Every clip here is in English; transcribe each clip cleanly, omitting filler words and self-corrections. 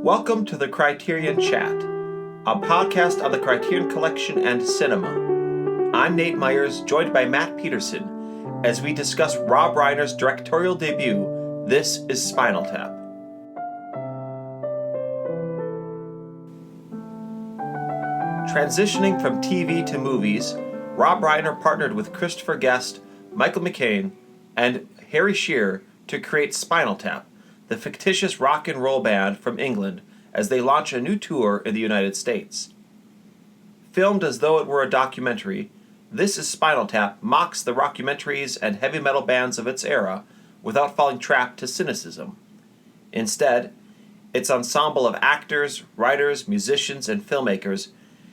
Welcome to the Criterion Chat, a podcast on the Criterion Collection and cinema. I'm Nate Myers, joined by Matt Peterson, as we discuss Rob Reiner's directorial debut, This Is Spinal Tap. Transitioning from TV to movies, Rob Reiner partnered with Christopher Guest, Michael McCain, and Harry Shearer to create Spinal Tap, the fictitious rock and roll band from England, as they launch a new tour in the United States. Filmed as though it were a documentary, This Is Spinal Tap mocks the rockumentaries and heavy metal bands of its era without falling trapped to cynicism. Instead, its ensemble of actors, writers, musicians, and filmmakers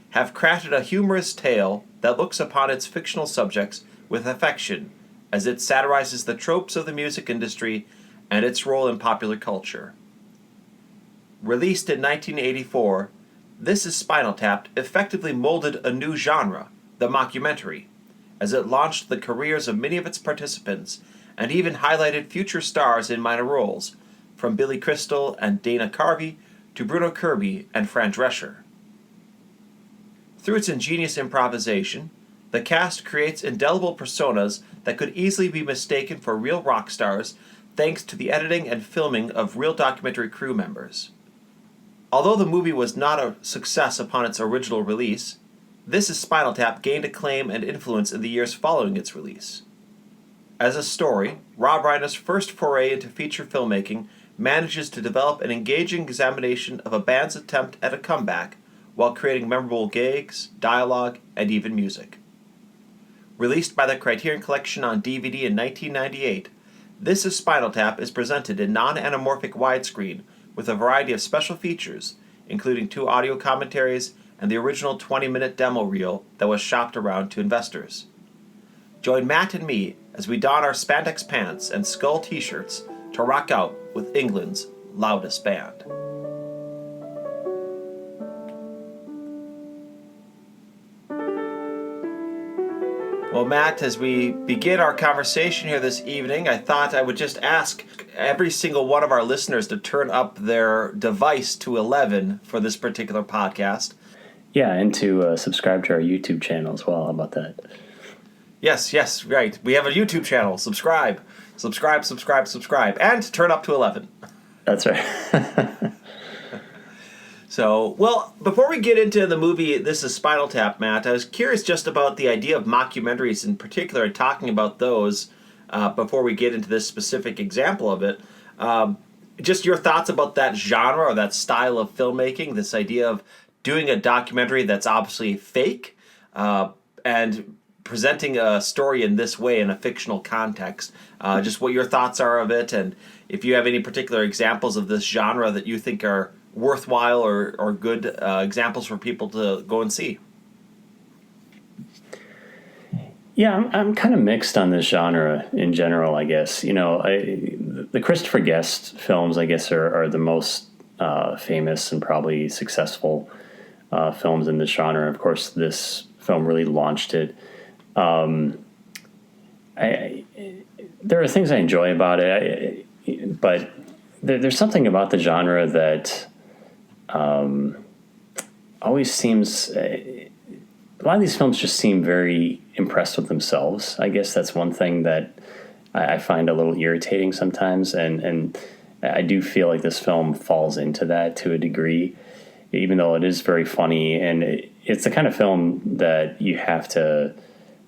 have crafted a humorous tale that looks upon its fictional subjects with affection as it satirizes the tropes of the music industry and its role in popular culture. Released in 1984, This Is Spinal Tap effectively molded a new genre, the mockumentary, as it launched the careers of many of its participants and even highlighted future stars in minor roles, from Billy Crystal and Dana Carvey to Bruno Kirby and Fran Drescher. Through its ingenious improvisation, the cast creates indelible personas that could easily be mistaken for real rock stars thanks to the editing and filming of real documentary crew members. Although the movie was not a success upon its original release, This Is Spinal Tap gained acclaim and influence in the years following its release. As a story, Rob Reiner's first foray into feature filmmaking manages to develop an engaging examination of a band's attempt at a comeback while creating memorable gags, dialogue, and even music. Released by the Criterion Collection on DVD in 1998, This Is Spinal Tap is presented in non-anamorphic widescreen with a variety of special features, including 2 audio commentaries and the original 20-minute demo reel that was shopped around to investors. Join Matt and me as we don our spandex pants and skull t-shirts to rock out with England's loudest band. Well, Matt, as we begin our conversation here this evening, I thought I would just ask every single one of our listeners to turn up their device to 11 for this particular podcast. Yeah, and to subscribe to our YouTube channel as well. How about that? Yes, right. We have a YouTube channel. Subscribe, and turn up to 11. That's right. So, well, before we get into the movie This Is Spinal Tap, Matt, I was curious just about the idea of mockumentaries in particular, and talking about those before we get into this specific example of it. Just your thoughts about that genre or that style of filmmaking, this idea of doing a documentary that's obviously fake and presenting a story in this way in a fictional context. Just what your thoughts are of it, and if you have any particular examples of this genre that you think are worthwhile or good examples for people to go and see. Yeah, I'm kind of mixed on this genre in general, I guess. You know, the Christopher Guest films, I guess, are the most famous and probably successful films in this genre. Of course, this film really launched it. There are things I enjoy about it, but there's something about the genre that always seems, a lot of these films just seem very impressed with themselves. I guess that's one thing that I find a little irritating sometimes, and I do feel like this film falls into that to a degree, even though it is very funny, and it's the kind of film that you have to,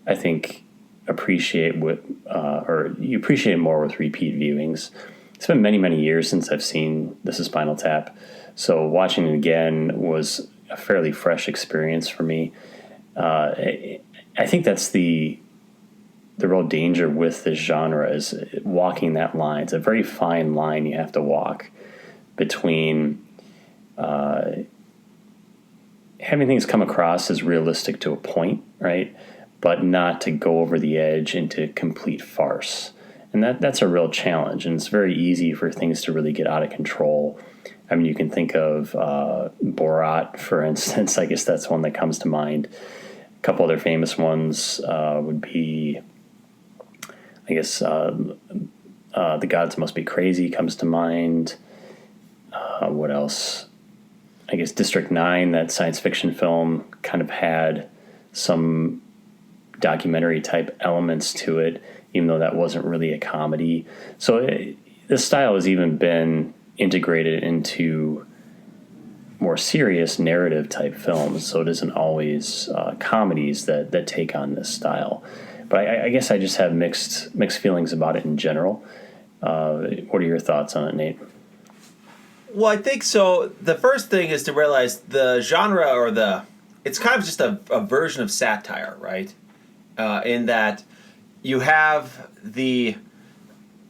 I think, appreciate or you appreciate it more with repeat viewings. It's been many, many years since I've seen This Is Spinal Tap, so watching it again was a fairly fresh experience for me. I think that's the real danger with this genre, is walking that line. It's a very fine line you have to walk between having things come across as realistic to a point, right, but not to go over the edge into complete farce. And that's a real challenge, and it's very easy for things to really get out of control. I mean, you can think of Borat, for instance. I guess that's one that comes to mind. A couple other famous ones would be, I guess, The Gods Must Be Crazy comes to mind. What else? I guess District 9, that science fiction film, kind of had some documentary type elements to it, even though that wasn't really a comedy. So this style has even been integrated into more serious narrative type films. So it isn't always comedies that take on this style. But I guess I just have mixed feelings about it in general. What are your thoughts on it, Nate? Well, I think so. The first thing is to realize the genre, it's kind of just a version of satire, right? In that you have the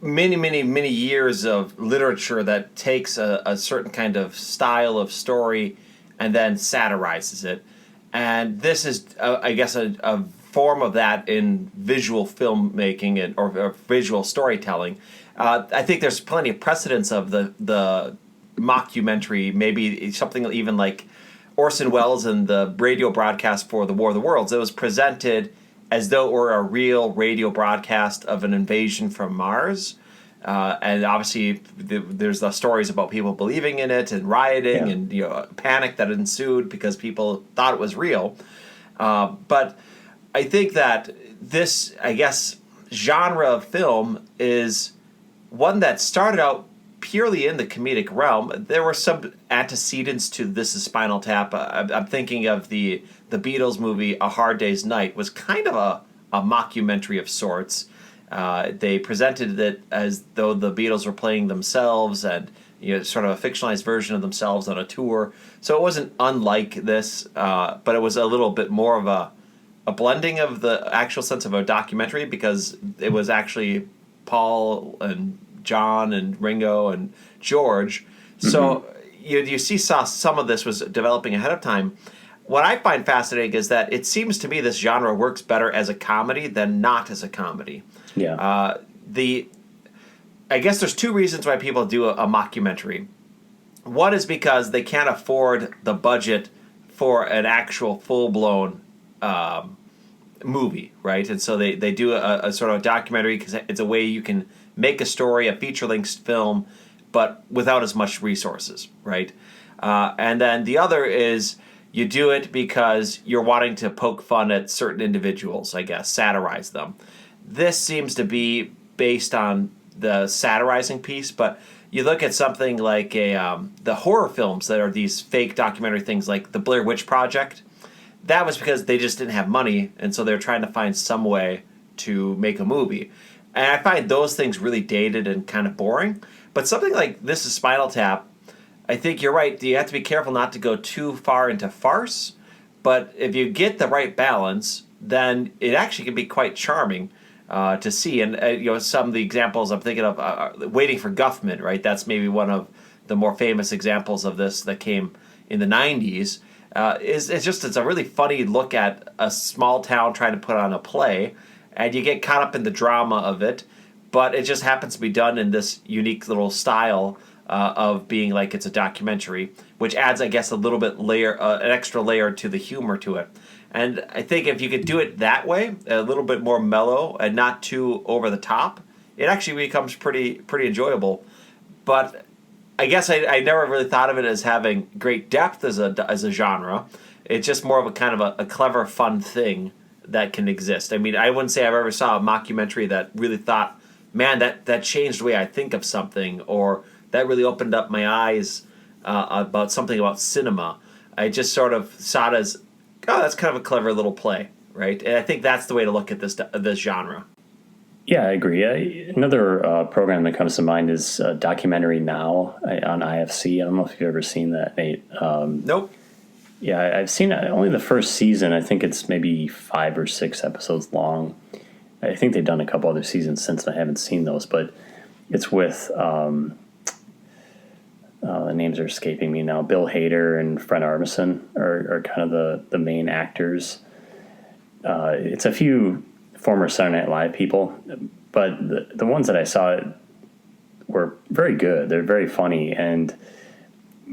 many years of literature that takes a certain kind of style of story and then satirizes it. And this is, I guess, a form of that in visual filmmaking or visual storytelling. I think there's plenty of precedents of the mockumentary, maybe something even like Orson Welles and the radio broadcast for the War of the Worlds. It was presented as though it were a real radio broadcast of an invasion from Mars. And obviously, there's the stories about people believing in it and rioting and panic that ensued because people thought it was real. But I think that this, I guess, genre of film is one that started out purely in the comedic realm. There were some antecedents to This Is Spinal Tap. I'm thinking of the Beatles movie A Hard Day's Night was kind of a mockumentary of sorts. They presented it as though the Beatles were playing themselves and sort of a fictionalized version of themselves on a tour. So it wasn't unlike this, but it was a little bit more of a blending of the actual sense of a documentary because it was actually Paul and John and Ringo and George. So you saw some of this was developing ahead of time. What I find fascinating is that it seems to me this genre works better as a comedy than not as a comedy. Yeah. I guess there's two reasons why people do a mockumentary. One is because they can't afford the budget for an actual full-blown movie, right? And so they do a sort of a documentary because it's a way you can make a story, a feature-length film, but without as much resources, right? And then the other is you do it because you're wanting to poke fun at certain individuals, I guess, satirize them. This seems to be based on the satirizing piece, but you look at something like the horror films that are these fake documentary things like the Blair Witch Project. That was because they just didn't have money, and so they're trying to find some way to make a movie. And I find those things really dated and kind of boring. But something like This Is Spinal Tap, I think you're right. You have to be careful not to go too far into farce. But if you get the right balance, then it actually can be quite charming to see. And some of the examples I'm thinking of, Waiting for Guffman, right? That's maybe one of the more famous examples of this that came in the 90s. It's a really funny look at a small town trying to put on a play. And you get caught up in the drama of it, but it just happens to be done in this unique little style of being like it's a documentary, which adds, I guess, a little bit an extra layer to the humor to it. And I think if you could do it that way, a little bit more mellow and not too over the top, it actually becomes pretty enjoyable. But I guess I never really thought of it as having great depth as a genre. It's just more of a kind of a clever, fun thing that can exist. I mean, I wouldn't say I've ever saw a mockumentary that really thought, man, that changed the way I think of something, or that really opened up my eyes about something about cinema. I just sort of saw it as, oh, that's kind of a clever little play, right? And I think that's the way to look at this genre. Yeah, I agree. Another program that comes to mind is Documentary Now on IFC. I don't know if you've ever seen that, Nate. Nope. Yeah, I've seen only the first season. I think it's maybe 5 or 6 episodes long. I think they've done a couple other seasons since, and I haven't seen those. But it's with, the names are escaping me now, Bill Hader and Fred Armisen are kind of the main actors. It's a few former Saturday Night Live people, but the ones that I saw were very good. They're very funny, and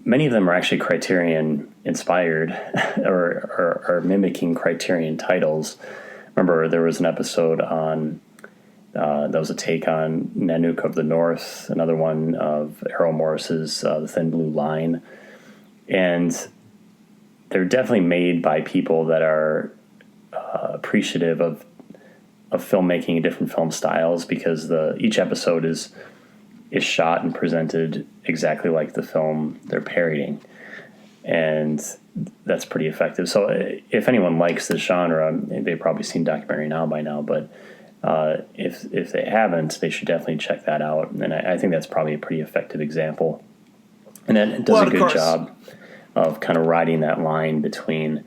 many of them are actually Criterion inspired or are mimicking Criterion titles. Remember, there was an episode on that was a take on Nanook of the North, another one of Errol Morris's The Thin Blue Line. and they're definitely made by people that are appreciative of filmmaking and different film styles, because each episode is shot and presented exactly like the film they're parodying, and that's pretty effective. So if anyone likes this genre, they've probably seen Documentary Now by now, but if they haven't, they should definitely check that out. And I think that's probably a pretty effective example. And then it does a good job of kind of riding that line between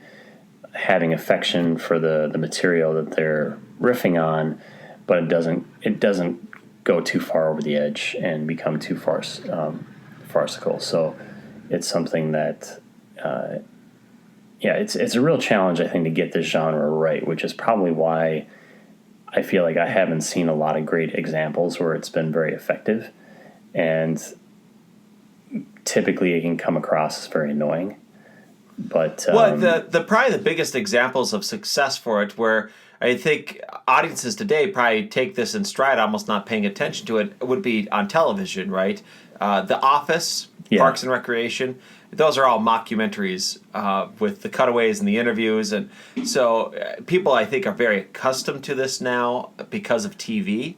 having affection for the material that they're riffing on, but it doesn't go too far over the edge and become too farcical. So it's something that, it's a real challenge, I think, to get this genre right, which is probably why I feel like I haven't seen a lot of great examples where it's been very effective, and typically it can come across as very annoying. But the probably the biggest examples of success for it, where I think audiences today probably take this in stride, almost not paying attention to it, would be on television, right? The Office, Parks and Recreation, those are all mockumentaries with the cutaways and the interviews. And so people, I think, are very accustomed to this now because of TV,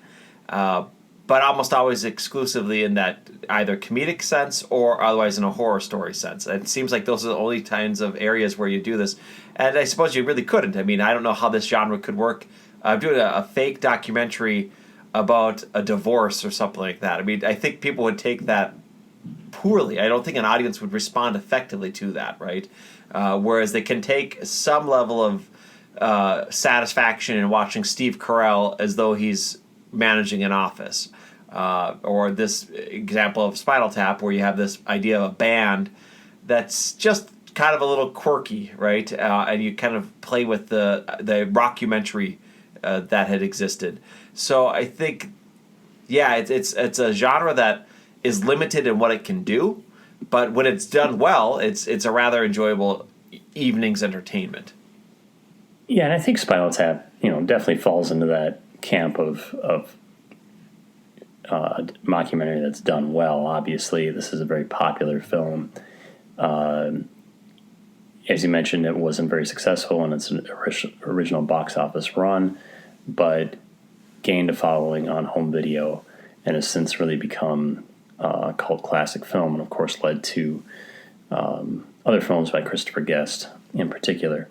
but almost always exclusively in that either comedic sense or otherwise in a horror story sense. It seems like those are the only kinds of areas where you do this. And I suppose you really couldn't. I mean, I don't know how this genre could work. I'm doing a fake documentary about a divorce or something like that. I mean, I think people would take that poorly. I don't think an audience would respond effectively to that, right? Whereas they can take some level of satisfaction in watching Steve Carell as though he's managing an office. Or this example of Spinal Tap, where you have this idea of a band that's just kind of a little quirky, right? And you kind of play with the rockumentary that had existed. So I think, it's a genre that is limited in what it can do, but when it's done well, it's a rather enjoyable evening's entertainment. Yeah, and I think Spinal Tap, definitely falls into that camp of mockumentary that's done well. Obviously, this is a very popular film. As you mentioned, it wasn't very successful in its original box office run, but gained a following on home video and has since really become a cult classic film, and of course led to other films by Christopher Guest in particular.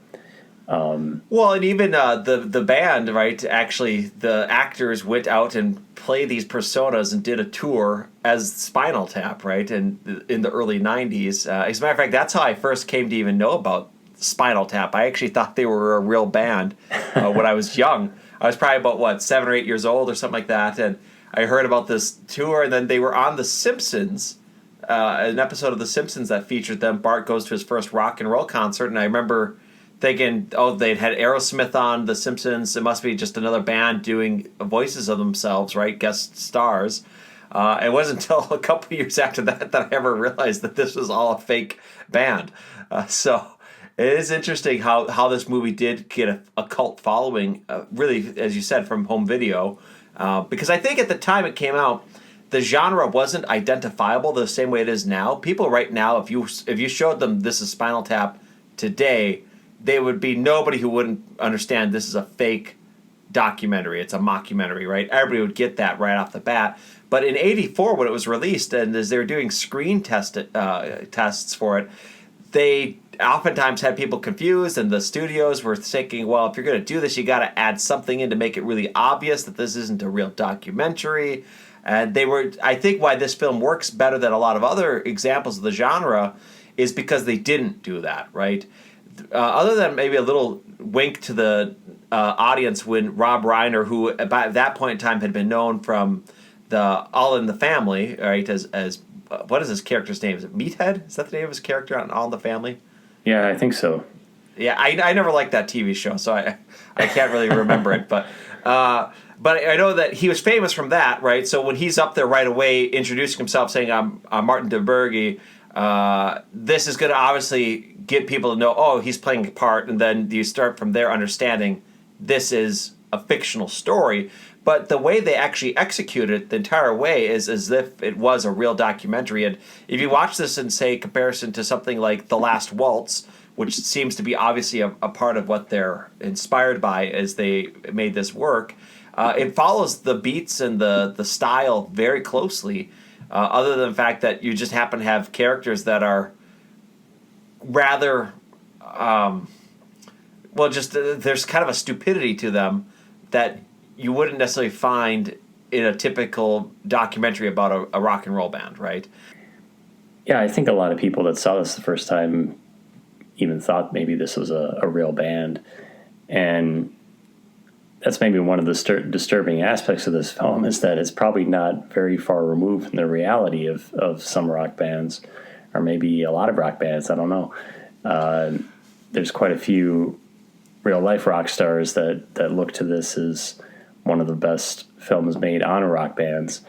Well, and even the band, right? Actually, the actors went out and played these personas and did a tour as Spinal Tap, right? And in the early '90s, as a matter of fact, that's how I first came to even know about Spinal Tap. I actually thought they were a real band when I was young. I was probably about 7 or 8 years old or something like that, and I heard about this tour. And then they were on The Simpsons, an episode of The Simpsons that featured them. Bart goes to his first rock and roll concert, and I remember thinking, they'd had Aerosmith on The Simpsons. It must be just another band doing voices of themselves, right? Guest stars. It wasn't until a couple of years after that I ever realized that this was all a fake band. So it is interesting how this movie did get a cult following, really, as you said, from home video. Because I think at the time it came out, the genre wasn't identifiable the same way it is now. People right now, if you showed them This Is Spinal Tap today, they would be nobody who wouldn't understand this is a fake documentary. It's a mockumentary, right? Everybody would get that right off the bat. But in '84, when it was released, and as they were doing screen tests for it, they oftentimes had people confused, and the studios were thinking, well, if you're going to do this, you got to add something in to make it really obvious that this isn't a real documentary. And I think why this film works better than a lot of other examples of the genre is because they didn't do that, right? Other than maybe a little wink to the audience when Rob Reiner, who at that point in time had been known from the All in the Family, right, as what is his character's name? Is it Meathead? Is that the name of his character on All in the Family? Yeah, I think so. Yeah, I never liked that TV show, so I can't really remember it, but I know that he was famous from that, right? So when he's up there right away introducing himself, saying I'm Martin DeBerge, this is going to obviously get people to know, he's playing a part, and then you start from there understanding this is a fictional story, but the way they actually execute it the entire way is as if it was a real documentary. And if you watch this in, say, comparison to something like The Last Waltz, which seems to be obviously a part of what they're inspired by as they made this work, it follows the beats and the style very closely, other than the fact that you just happen to have characters that are rather, there's kind of a stupidity to them that you wouldn't necessarily find in a typical documentary about a rock and roll band, right? Yeah, I think a lot of people that saw this the first time even thought maybe this was a real band. And that's maybe one of the disturbing aspects of this film, is that it's probably not very far removed from the reality of some rock bands, or maybe a lot of rock bands, I don't know. There's quite a few real-life rock stars that look to this as one of the best films made on rock bands,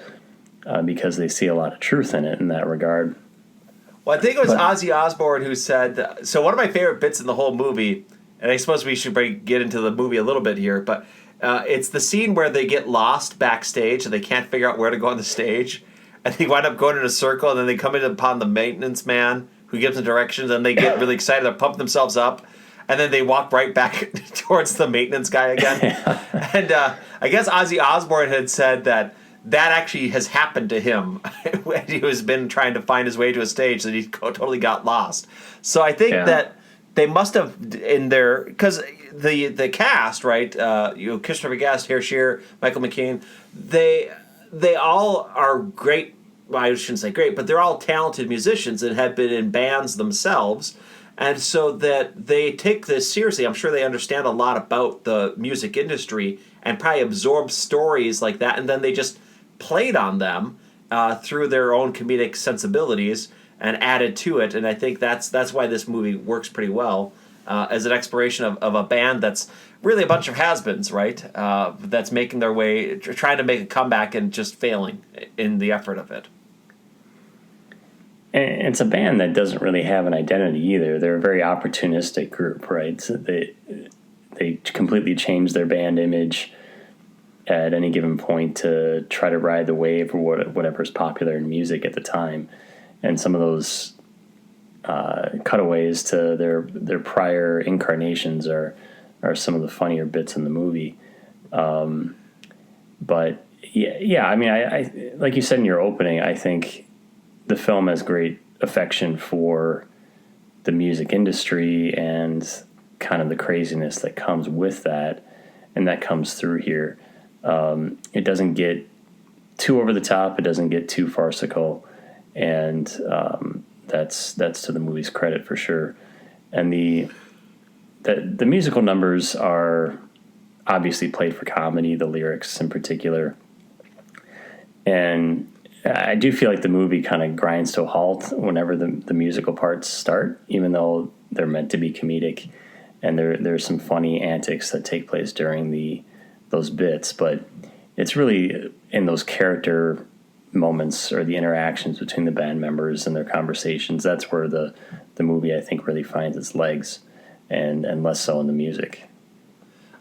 because they see a lot of truth in it in that regard. Well, I think it was Ozzy Osbourne who said, so one of my favorite bits in the whole movie, and I suppose we should get into the movie a little bit here, but it's the scene where they get lost backstage and they can't figure out where to go on the stage, and they wind up going in a circle, and then they come in upon the maintenance man who gives them directions, and they get really excited, they pump themselves up, and then they walk right back towards the maintenance guy again. Yeah. And I guess Ozzy Osbourne had said that actually has happened to him when he has been trying to find his way to a stage, that he totally got lost. So I think that they must have, in their, because the cast, right? Christopher Guest, Harry Shearer, Michael McCain, they all are great. Well, I shouldn't say great, but they're all talented musicians and have been in bands themselves. And so that they take this seriously. I'm sure they understand a lot about the music industry and probably absorb stories like that, and then they just played on them through their own comedic sensibilities and added to it. And I think that's why this movie works pretty well as an exploration of a band that's really a bunch of has-beens, right? That's making their way, trying to make a comeback and just failing in the effort of it. And it's a band that doesn't really have an identity either. They're a very opportunistic group, right? So they completely change their band image at any given point to try to ride the wave or whatever's popular in music at the time. And some of those cutaways to their prior incarnations are some of the funnier bits in the movie. But yeah, I mean, I like you said in your opening, I think the film has great affection for the music industry and kind of the craziness that comes with that, and that comes through here. It doesn't get too over the top. It doesn't get too farcical, and that's to the movie's credit for sure. And the musical numbers are obviously played for comedy, the lyrics in particular, and I do feel like the movie kind of grinds to a halt whenever the musical parts start, even though they're meant to be comedic, and there's some funny antics that take place during those bits. But it's really in those character moments or the interactions between the band members and their conversations, that's where the movie, I think, really finds its legs, and less so in the music.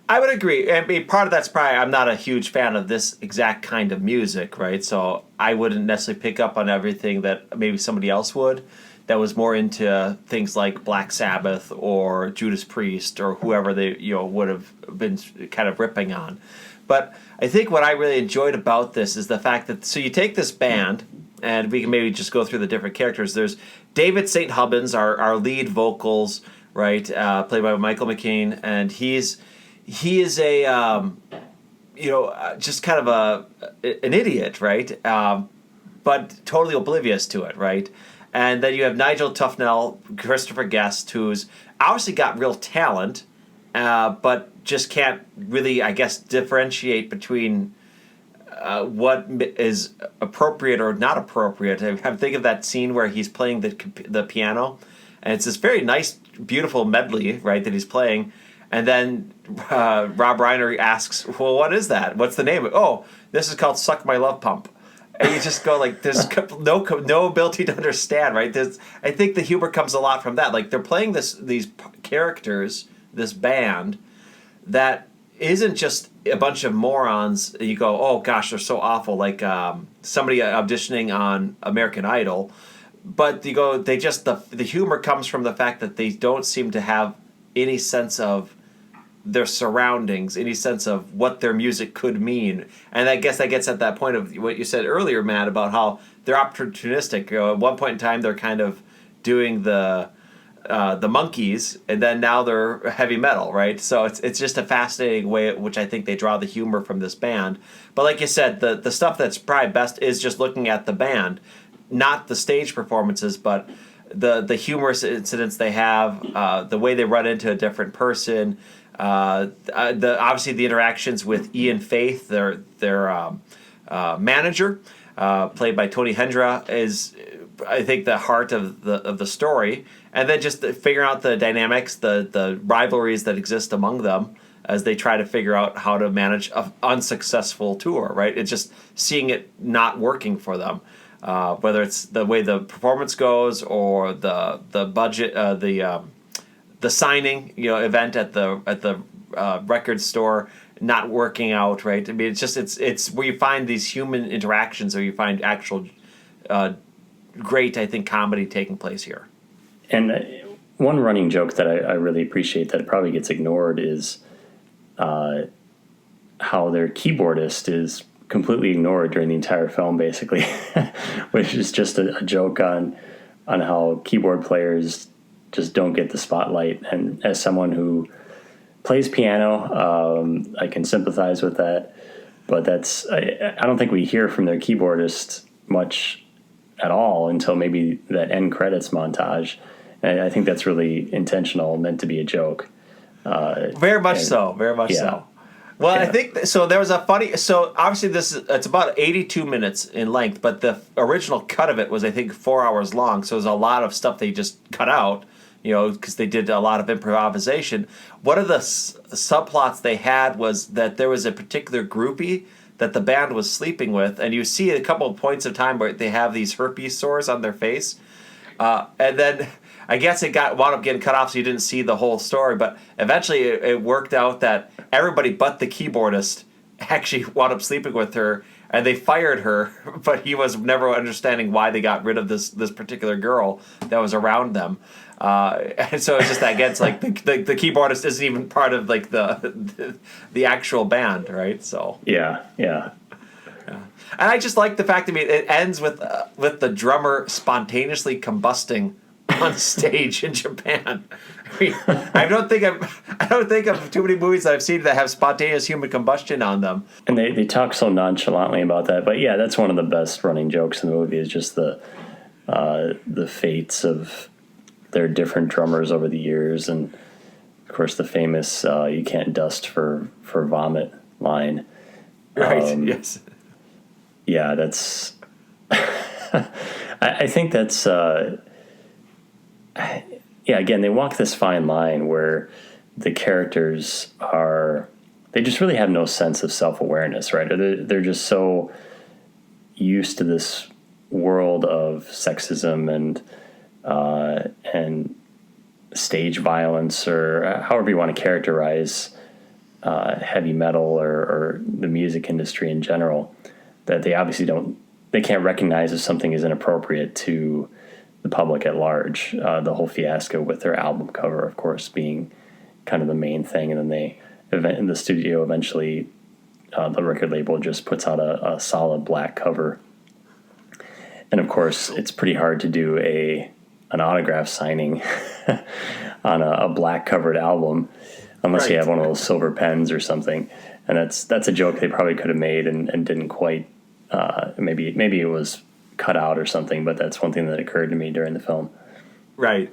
I would agree. I mean, part of that's probably I'm not a huge fan of this exact kind of music, right? So I wouldn't necessarily pick up on everything that maybe somebody else would, that was more into things like Black Sabbath or Judas Priest or whoever they would have been kind of ripping on. But I think what I really enjoyed about this is the fact that, so you take this band, and we can maybe just go through the different characters. There's David St. Hubbins, our lead vocals, right, played by Michael McCain, and he is a, just kind of an idiot, right? But totally oblivious to it, right? And then you have Nigel Tufnell, Christopher Guest, who's obviously got real talent, but just can't really, I guess, differentiate between what is appropriate or not appropriate. I'm thinking of that scene where he's playing the piano, and it's this very nice, beautiful medley, right, that he's playing. And then Rob Reiner asks, well, what is that? What's the name? Oh, this is called Suck My Love Pump. And you just go like, there's no ability to understand, right? I think the humor comes a lot from that. Like, they're playing these characters, this band, that isn't just a bunch of morons. You go, oh gosh, they're so awful. Like somebody auditioning on American Idol, but you go, they just the humor comes from the fact that they don't seem to have any sense of their surroundings, any sense of what their music could mean. And I guess that gets at that point of what you said earlier, Matt, about how they're opportunistic. At one point in time, they're kind of doing the Monkees, and then now they're heavy metal, right? So it's just a fascinating way at which I think they draw the humor from this band. But like you said, the stuff that's probably best is just looking at the band, not the stage performances, but the humorous incidents they have, the way they run into a different person, obviously the interactions with Ian Faith, their manager, played by Tony Hendra, is I think the heart of the story, and then just figuring out the dynamics, the rivalries that exist among them as they try to figure out how to manage an unsuccessful tour. Right, it's just seeing it not working for them. Whether it's the way the performance goes or the budget, the signing event at the record store not working out, right? I mean, it's where you find these human interactions, or you find actual great, I think, comedy taking place here. And one running joke that I really appreciate that probably gets ignored is how their keyboardist is completely ignored during the entire film, basically, which is just a joke on how keyboard players just don't get the spotlight. And as someone who plays piano, I can sympathize with that. But I don't think we hear from their keyboardist much at all until maybe that end credits montage. And I think that's really intentional, meant to be a joke. Very much so. Well, yeah. I think so. There was a funny. So obviously, it's about 82 minutes in length, but the original cut of it was, I think, 4 hours long. So there's a lot of stuff they just cut out, because they did a lot of improvisation. One of the subplots they had was that there was a particular groupie that the band was sleeping with, and you see a couple of points of time where they have these herpes sores on their face, and then I guess it wound up getting cut off, so you didn't see the whole story. But eventually, it worked out that everybody but the keyboardist actually wound up sleeping with her, and they fired her. But he was never understanding why they got rid of this particular girl that was around them. And so it's just that gets like the keyboardist isn't even part of like the actual band, right? So yeah. And I just like the fact that it ends with the drummer spontaneously combusting on stage in Japan. I mean, I don't think of too many movies that I've seen that have spontaneous human combustion on them. And they talk so nonchalantly about that. But yeah, that's one of the best running jokes in the movie, is just the fates of their different drummers over the years, and of course the famous "you can't dust for vomit" line. Right. Yes. Yeah, that's. I think that's. Yeah, again, they walk this fine line where the characters they just really have no sense of self-awareness, right? Or they're just so used to this world of sexism and stage violence, or however you want to characterize heavy metal or the music industry in general, that they obviously they can't recognize if something is inappropriate to the public at large. The whole fiasco with their album cover, of course, being kind of the main thing, and then the studio eventually, the record label just puts out a solid black cover. And of course, it's pretty hard to do an autograph signing on a black covered album unless you have one of those silver pens or something. And that's a joke they probably could have made and didn't quite. Maybe it was cut out or something, but that's one thing that occurred to me during the film. Right.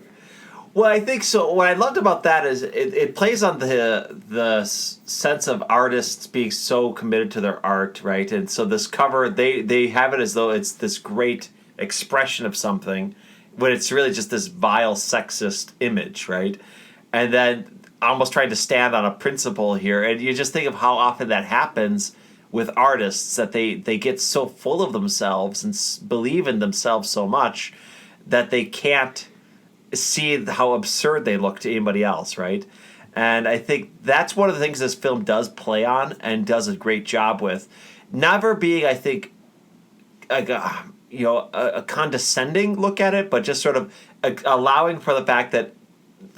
Well, I think so. What I loved about that is it plays on the sense of artists being so committed to their art, right? And so this cover, they have it as though it's this great expression of something, when it's really just this vile sexist image, right? And then almost trying to stand on a principle here, and you just think of how often that happens with artists, that they get so full of themselves and believe in themselves so much that they can't see how absurd they look to anybody else, right? And I think that's one of the things this film does play on and does a great job with. Never being, I think, like a condescending look at it, but just sort of allowing for the fact that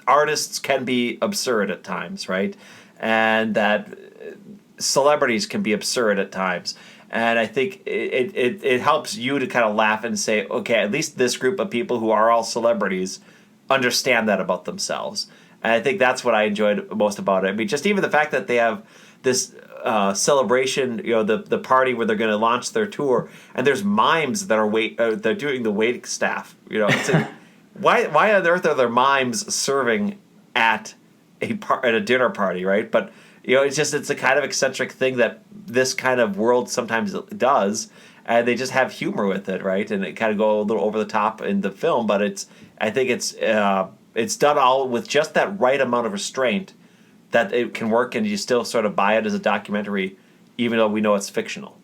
artists can be absurd at times, right? And that celebrities can be absurd at times. And I think it helps you to kind of laugh and say, okay, at least this group of people who are all celebrities understand that about themselves. And I think that's what I enjoyed most about it. I mean, just even the fact that they have this celebration, the party where they're going to launch their tour, and there's mimes that are they're doing the wait staff. It's like, why on earth are there mimes serving at a dinner party, right? But it's a kind of eccentric thing that this kind of world sometimes does, and they just have humor with it, right? And it kind of go a little over the top in the film, but I think it's done all with just that right amount of restraint that it can work, and you still sort of buy it as a documentary, even though we know it's fictional.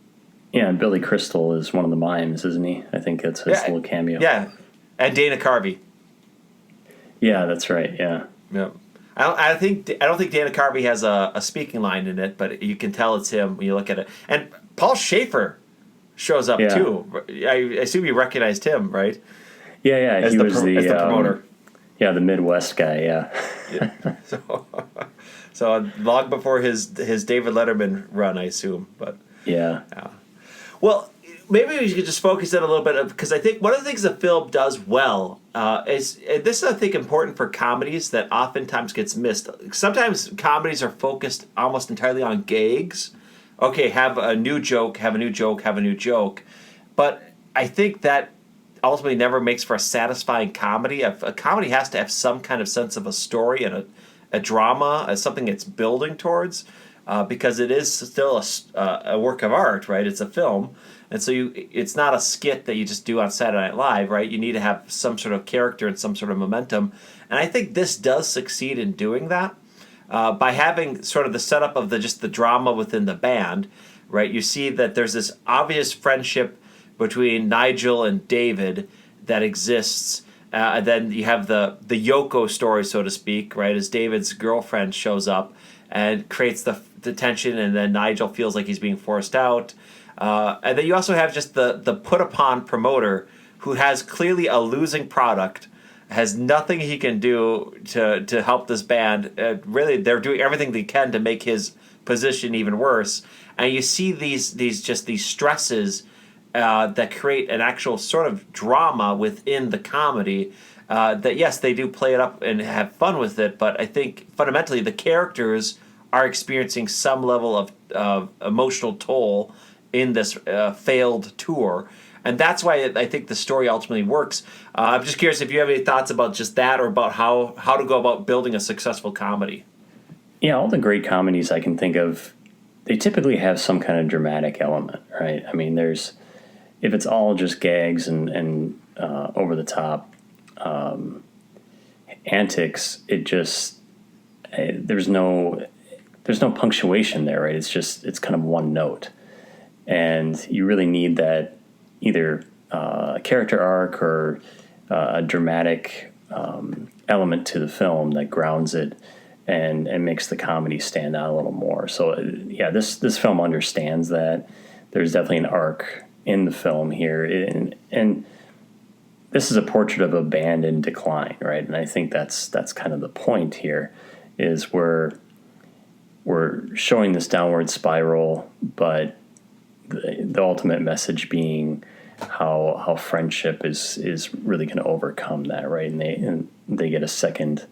Yeah, and Billy Crystal is one of the mimes, isn't he? I think it's his little cameo. Yeah, and Dana Carvey. Yeah, that's right. Yeah. Yeah. I don't think Dana Carvey has a speaking line in it, but you can tell it's him when you look at it. And Paul Schaefer shows up too. I assume you recognized him, right? Yeah, as he the was the promoter. Yeah, the Midwest guy. Yeah. So long before his David Letterman run, I assume. But yeah. Well, maybe we could just focus in a little bit, because I think one of the things the film does well is this is, I think, important for comedies that oftentimes gets missed. Sometimes comedies are focused almost entirely on gags. Okay, have a new joke, have a new joke, have a new joke. But I think that ultimately never makes for a satisfying comedy. A comedy has to have some kind of sense of a story and a drama as something it's building towards, because it is still a work of art, right? It's a film. And so it's not a skit that you just do on Saturday Night Live, right? You need to have some sort of character and some sort of momentum. And I think this does succeed in doing that by having sort of the setup of the drama within the band, right? You see that there's this obvious friendship between Nigel and David that exists. And then you have the Yoko story, so to speak, right? As David's girlfriend shows up and creates the tension, and then Nigel feels like he's being forced out. And then you also have just the put-upon promoter who has clearly a losing product, has nothing he can do to help this band. Really, they're doing everything they can to make his position even worse. And you see these stresses that create an actual sort of drama within the comedy. That, yes, they do play it up and have fun with it, but I think fundamentally the characters are experiencing some level of emotional toll in this failed tour. And that's why I think the story ultimately works. I'm just curious if you have any thoughts about just that, or about how to go about building a successful comedy. Yeah, all the great comedies I can think of, they typically have some kind of dramatic element, right? I mean, if it's all just gags and over the top antics, there's no punctuation there, right? It's kind of one note. And you really need that either a character arc or a dramatic element to the film that grounds it and makes the comedy stand out a little more. So, yeah, this film understands that. There's definitely an arc in the film here. And this is a portrait of a band in decline, right? And I think that's kind of the point here, is we're showing this downward spiral, but the ultimate message being how friendship is really going to overcome that, right? And they get a second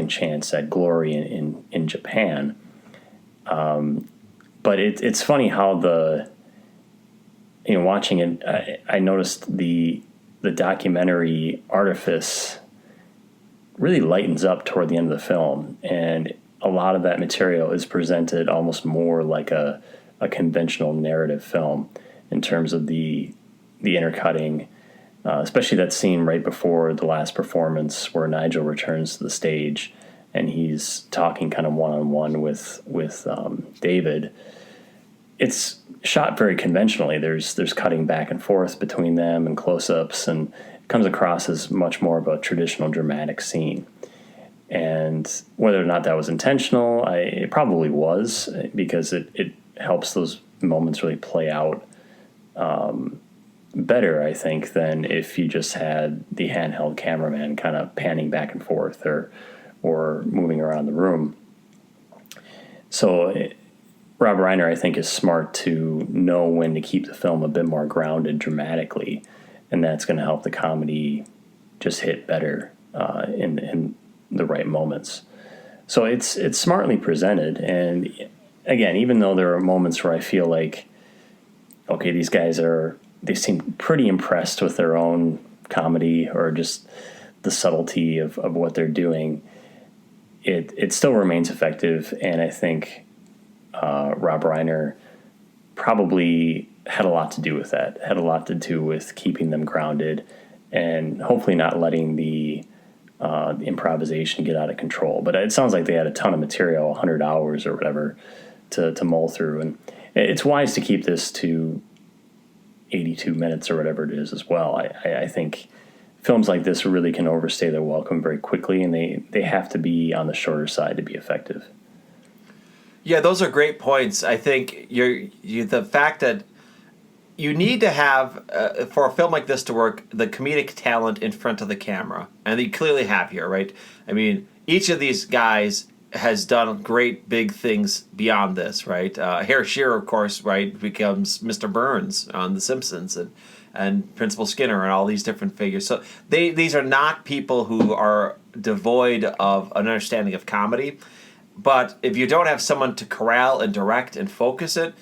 chance at glory in Japan. But it's funny how watching it, I noticed the documentary artifice really lightens up toward the end of the film, and a lot of that material is presented almost more like a conventional narrative film in terms of the intercutting, especially that scene right before the last performance where Nigel returns to the stage and he's talking kind of one-on-one with David. It's shot very conventionally. There's cutting back and forth between them and close-ups, and it comes across as much more of a traditional dramatic scene. And whether or not that was intentional, it probably was, because it helps those moments really play out better, I think, than if you just had the handheld cameraman kind of panning back and forth or moving around the room. So Rob Reiner, I think, is smart to know when to keep the film a bit more grounded dramatically, and that's going to help the comedy just hit better in the right moments. So it's smartly presented, and again, even though there are moments where I feel like, okay, these guys they seem pretty impressed with their own comedy or just the subtlety of what they're doing, it still remains effective, and I think Rob Reiner probably had a lot to do with that, had a lot to do with keeping them grounded and hopefully not letting the improvisation get out of control. But it sounds like they had a ton of material, 100 hours or whatever, to mull through. And it's wise to keep this to 82 minutes or whatever it is as well. I think films like this really can overstay their welcome very quickly, and they have to be on the shorter side to be effective. Yeah, those are great points. I think the fact that you need to have, for a film like this to work, the comedic talent in front of the camera. And they clearly have here, right? I mean, each of these guys has done great big things beyond this, right? Harry Shearer, of course, right, becomes Mr. Burns on The Simpsons, and Principal Skinner and all these different figures. So these are not people who are devoid of an understanding of comedy. But if you don't have someone to corral and direct and focus it,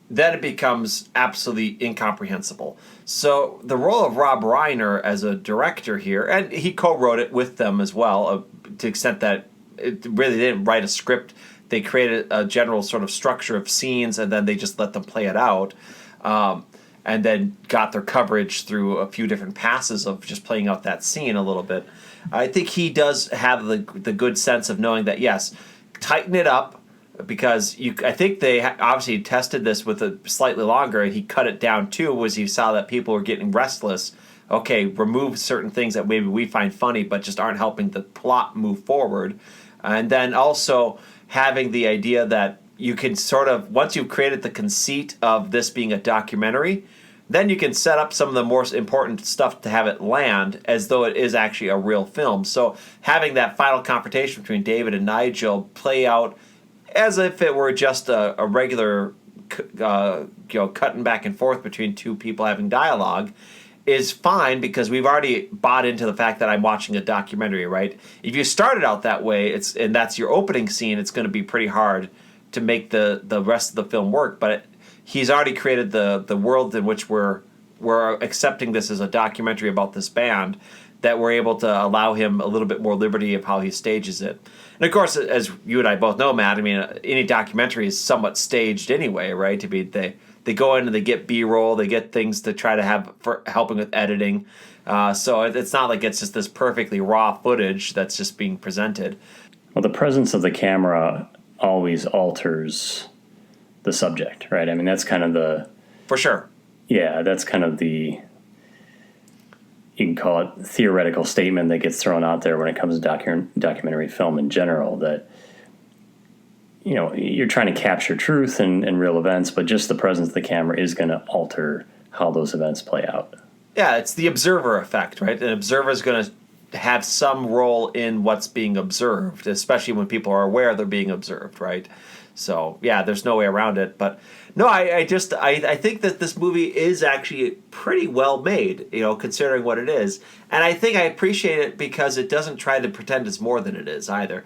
then it becomes absolutely incomprehensible. So the role of Rob Reiner as a director here, and he co-wrote it with them as well, to the extent that it really didn't write a script. They created a general sort of structure of scenes, and then they just let them play it out, and then got their coverage through a few different passes of just playing out that scene a little bit. I think he does have the good sense of knowing that, yes, tighten it up, because I think they obviously tested this with a slightly longer, and he cut it down too, was he saw that people were getting restless. Okay, remove certain things that maybe we find funny but just aren't helping the plot move forward. And then also having the idea that you can sort of, once you've created the conceit of this being a documentary, then you can set up some of the more important stuff to have it land as though it is actually a real film. So having that final confrontation between David and Nigel play out as if it were just a regular, cutting back and forth between two people having dialogue is fine, because we've already bought into the fact that I'm watching a documentary, right? If you started out that way, and that's your opening scene, it's going to be pretty hard to make the rest of the film work. But he's already created the world in which we're accepting this as a documentary about this band, that we're able to allow him a little bit more liberty of how he stages it. And of course, as you and I both know, Matt, I mean, any documentary is somewhat staged anyway, right? I mean, they go in and they get B-roll, they get things to try to have for helping with editing. So it's not like it's just this perfectly raw footage that's just being presented. Well, the presence of the camera always alters the subject, right? I mean, that's kind of For sure. Yeah, that's kind of the, you can call it theoretical statement that gets thrown out there when it comes to documentary film in general, that, you know, you're trying to capture truth and real events, but just the presence of the camera is going to alter how those events play out. Yeah, it's the observer effect, right? An observer is going to have some role in what's being observed, especially when people are aware they're being observed, right? So, yeah, there's no way around it. But, no, I think that this movie is actually pretty well made, considering what it is. And I think I appreciate it because it doesn't try to pretend it's more than it is either.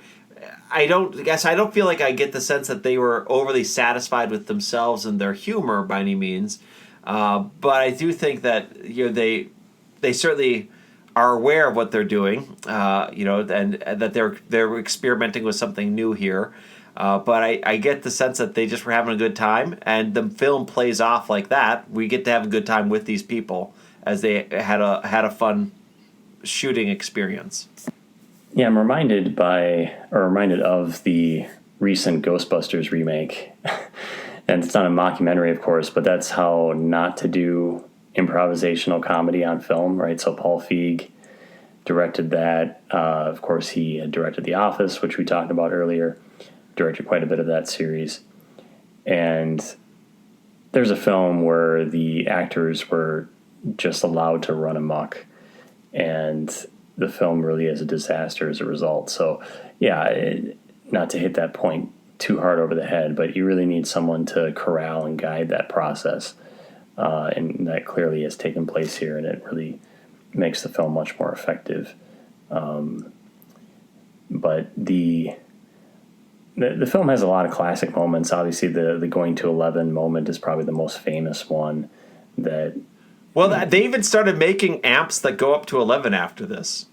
I don't feel like I get the sense that they were overly satisfied with themselves and their humor by any means. But I do think that they certainly are aware of what they're doing, and that they're experimenting with something new here. But I get the sense that they just were having a good time, and the film plays off like that. We get to have a good time with these people as they had a fun shooting experience. Yeah, I'm reminded of the recent Ghostbusters remake. And it's not a mockumentary, of course, but that's how not to do improvisational comedy on film, right? So Paul Feig directed that. Of course, he had directed The Office, which we talked about earlier, directed quite a bit of that series. And there's a film where the actors were just allowed to run amok, and the film really is a disaster as a result. So, yeah, not to hit that point too hard over the head, but you really need someone to corral and guide that process. And that clearly has taken place here, and it really makes the film much more effective. But the film has a lot of classic moments. Obviously, the going to 11 moment is probably the most famous one. Well, they even started making amps that go up to 11 after this.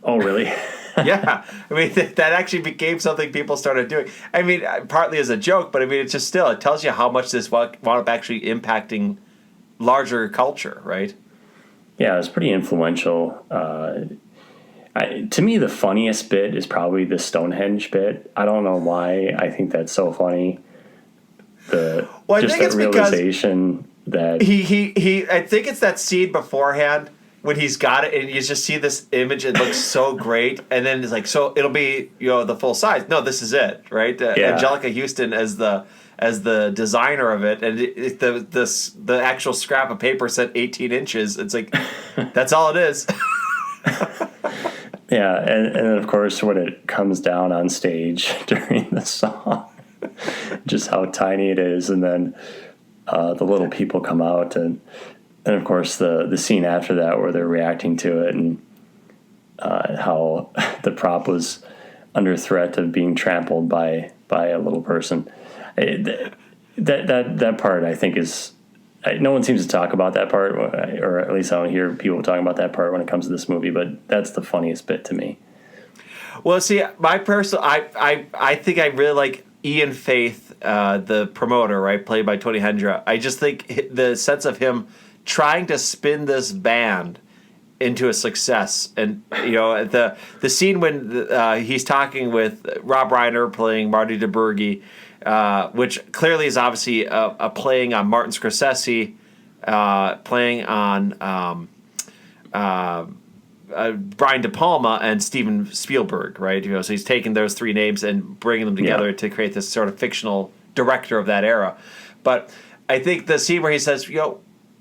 Oh, really? Yeah. I mean, that actually became something people started doing. I mean, partly as a joke, but I mean, it's just still, it tells you how much this wound up actually impacting larger culture, right? Yeah, it was pretty influential. To me, the funniest bit is probably the Stonehenge bit. I don't know why I think that's so funny. I think it's realization that I think it's that scene beforehand when he's got it and you just see this image. It looks so great, and then it's like, so it'll be the full size. No, this is it, right? Angelica Houston as the designer of it, and the actual scrap of paper said 18 inches. It's like that's all it is. Yeah, and of course when it comes down on stage during the song, just how tiny it is, and then the little people come out, and of course the scene after that where they're reacting to it, and how the prop was under threat of being trampled by a little person. That part I think is. No one seems to talk about that part, or at least I don't hear people talking about that part when it comes to this movie, but that's the funniest bit to me. Well, see, my personal, I think I really like Ian Faith, the promoter, right, played by Tony Hendra. I just think the sense of him trying to spin this band into a success, and the scene when he's talking with Rob Reiner playing Marty DeBurgi, which clearly is obviously a playing on Martin Scorsese, playing on Brian De Palma and Steven Spielberg, right? So he's taking those three names and bringing them together to create this sort of fictional director of that era. But I think the scene where he says,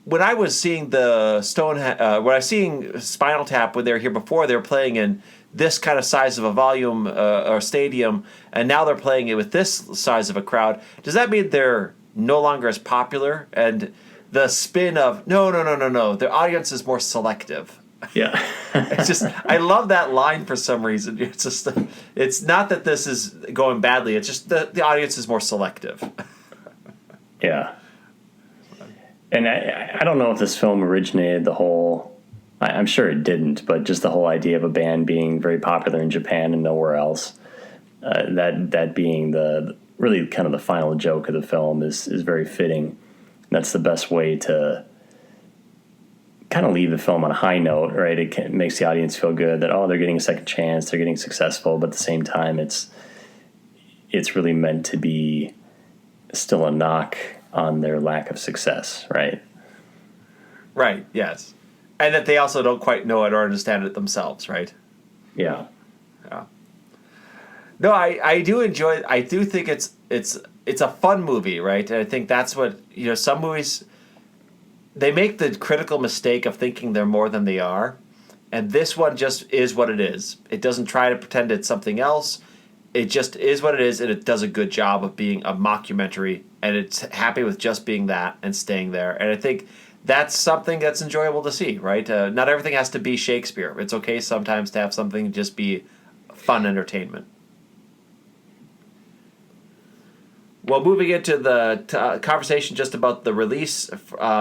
when I was seeing when I was seeing Spinal Tap when they were here before, they were playing in this kind of size of a volume or stadium, and now they're playing it with this size of a crowd. Does that mean they're no longer as popular? And the spin of no, their audience is more selective. Yeah. It's just, I love that line for some reason. It's just, it's not that this is going badly. It's just the audience is more selective. Yeah. And I don't know if this film originated the whole, I'm sure it didn't, but just the whole idea of a band being very popular in Japan and nowhere else, that being the really kind of the final joke of the film is very fitting. That's the best way to kind of leave the film on a high note, right? It makes the audience feel good that, they're getting a second chance, they're getting successful, but at the same time, it's really meant to be still a knock on their lack of success, right? Right, yes. And that they also don't quite know it or understand it themselves, right? Yeah. Yeah. No, I do enjoy it. I do think it's a fun movie, right? And I think that's what, some movies, they make the critical mistake of thinking they're more than they are. And this one just is what it is. It doesn't try to pretend it's something else. It just is what it is, and it does a good job of being a mockumentary, and it's happy with just being that and staying there. And I think that's something that's enjoyable to see, right? Not everything has to be Shakespeare. It's okay sometimes to have something just be fun entertainment. Well, moving into the conversation just about the release,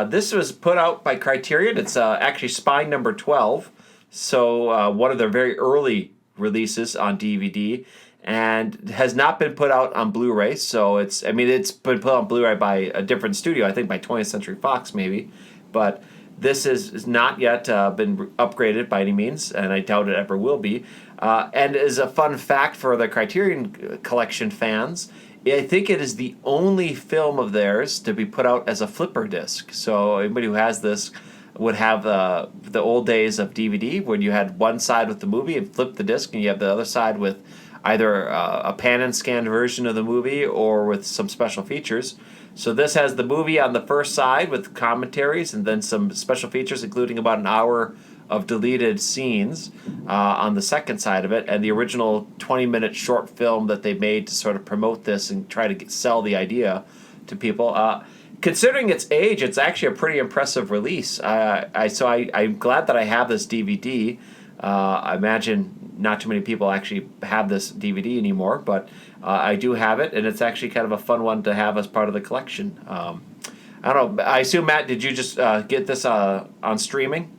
this was put out by Criterion. It's actually Spine number 12, so one of their very early releases on DVD, and has not been put out on Blu-ray. So it's been put on Blu-ray by a different studio, I think by 20th Century Fox maybe, but this is not yet been upgraded by any means, and I doubt it ever will be. And as a fun fact for the Criterion Collection fans, I think it is the only film of theirs to be put out as a flipper disc. So anybody who has this, would have the old days of DVD when you had one side with the movie and flip the disc, and you have the other side with either a pan and scan version of the movie or with some special features. So this has the movie on the first side with commentaries and then some special features, including about an hour of deleted scenes on the second side of it, and the original 20-minute short film that they made to sort of promote this and try to sell the idea to people. Considering its age, it's actually a pretty impressive release. I'm glad that I have this DVD. I imagine not too many people actually have this DVD anymore, but I do have it, and it's actually kind of a fun one to have as part of the collection. I don't know. I assume, Matt, did you just get this on streaming?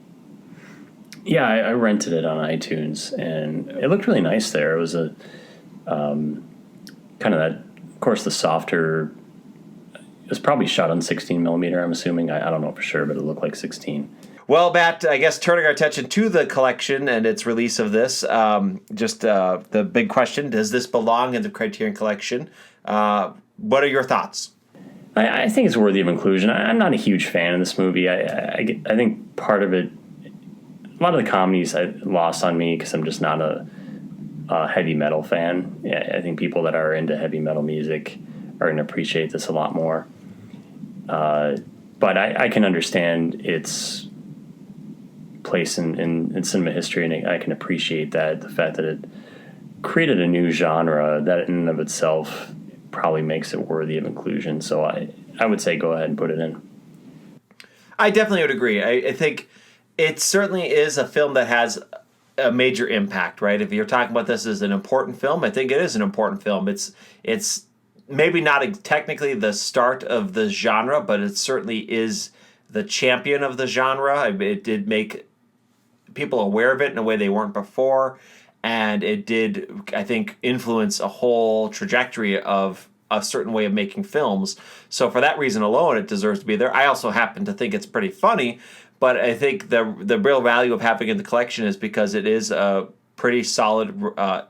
Yeah, I rented it on iTunes, and it looked really nice there. It was a kind of that, of course, the softer. It was probably shot on 16 millimeter, I'm assuming. I don't know for sure, but it looked like 16. Well, Matt, I guess turning our attention to the collection and its release of this, the big question, does this belong in the Criterion Collection? What are your thoughts? I think it's worthy of inclusion. I'm not a huge fan of this movie. I think part of it, a lot of the comedies lost on me because I'm just not a heavy metal fan. Yeah, I think people that are into heavy metal music are going to appreciate this a lot more. But I can understand its place in cinema history, and I can appreciate that, the fact that it created a new genre that in and of itself probably makes it worthy of inclusion. So I would say go ahead and put it in. I definitely would agree. I think it certainly is a film that has a major impact, right? If you're talking about this as an important film, I think it is an important film. It's maybe not technically the start of the genre, but it certainly is the champion of the genre. It did make people aware of it in a way they weren't before, and it did, I think, influence a whole trajectory of a certain way of making films. So for that reason alone, it deserves to be there. I also happen to think it's pretty funny, but I think the real value of having it in the collection is because it is a pretty solid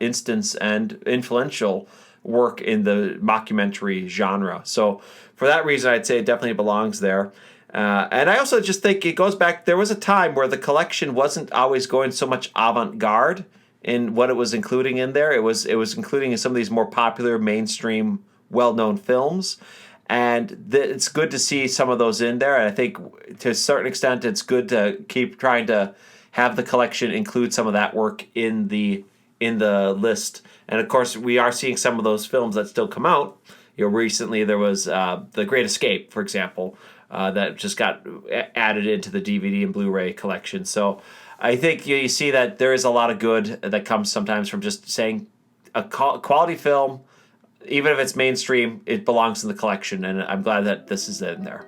instance and influential work in the mockumentary genre. So for that reason, I'd say it definitely belongs there. And I also just think it goes back, there was a time where the collection wasn't always going so much avant-garde in what it was including in there. It was including in some of these more popular, mainstream, well-known films. And it's good to see some of those in there. And I think to a certain extent, it's good to keep trying to have the collection include some of that work in the list. And of course, we are seeing some of those films that still come out. Recently there was The Great Escape, for example, that just got added into the DVD and Blu-ray collection. So I think you see that there is a lot of good that comes sometimes from just saying a quality film, even if it's mainstream, it belongs in the collection, and I'm glad that this is in there.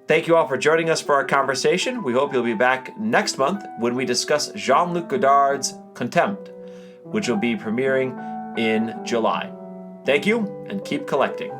Thank you all for joining us for our conversation. We hope you'll be back next month when we discuss Jean-Luc Godard's Contempt, which will be premiering in July. Thank you, and keep collecting.